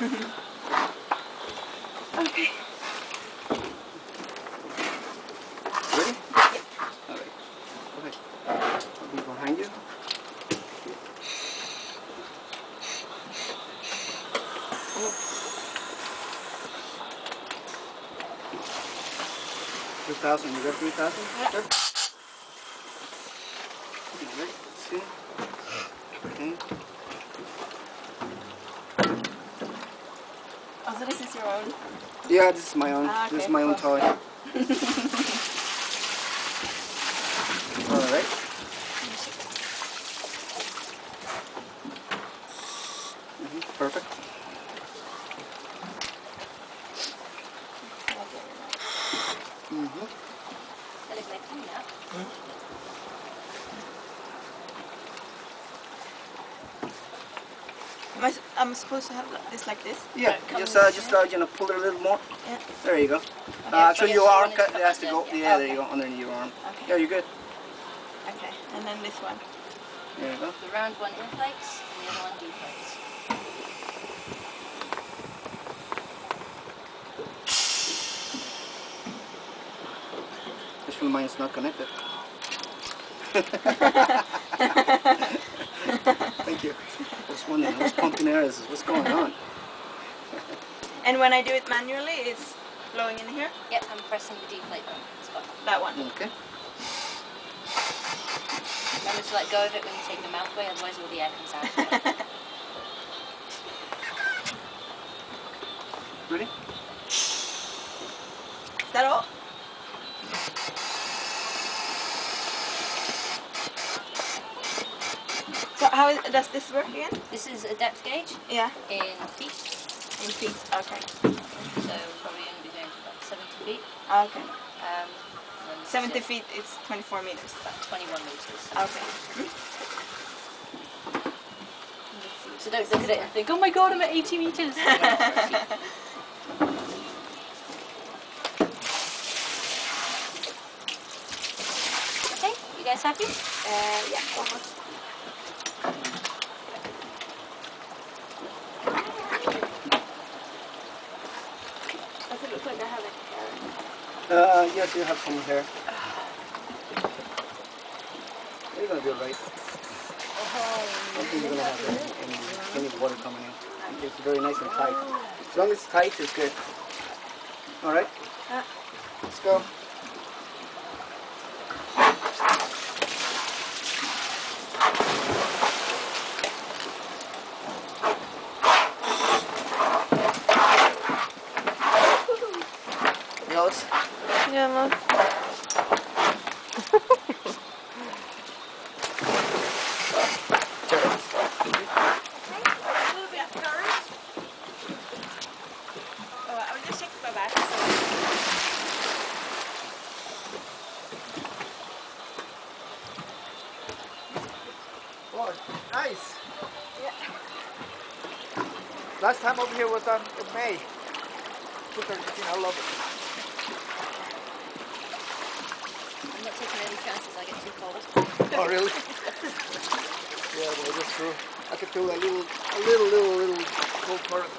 Okay. Ready? Yeah. Alright. Okay. I'll be behind you. Oh. 3,000. You got 3,000? Yeah. Good. Alright. Let's see. Okay. Oh, so this is your own? Yeah, this is my own. Ah, okay, This is my own cool. toy. Alright. Perfect. I'm supposed to have this like this? Yeah, just pull it a little more. Yeah. There you go. Okay. Actually, your arm has to go. Yeah, there Okay. you go, underneath your arm. Okay. Yeah, you're good. Okay, and then this one. There you go. The round one inflates and the other one deflates. This one mine's not connected. Thank you. I was wondering, I was pumping air. What's going on? And when I do it manually, it's blowing in here? Yep, I'm pressing the deflate button. That one. Okay. Remember to let go of it when you take the mouth away, otherwise all the air comes out. Ready? Is that all? So how does this work again? This is a depth gauge Yeah. in feet. In feet, okay. So probably going to be going to about 70 feet. Okay. And 70 feet, it's 24 meters. About 21 meters. Okay. So don't look at it and think, oh my god, I'm at 80 meters. Okay, you guys happy? Yeah, almost. Does it look like I have it? Yes, you have some hair. You're gonna do it right. I think you're gonna have any water coming in. It's very nice and tight. As long as it's tight, it's good. All right. Let's go. Yours? Yeah, Mom. Oh, nice. Yeah. Last time over here was in May. 2015. I love it. I'm not taking any chances I get too cold. Oh, really? Yeah, well, that's true. I could feel a little cold part of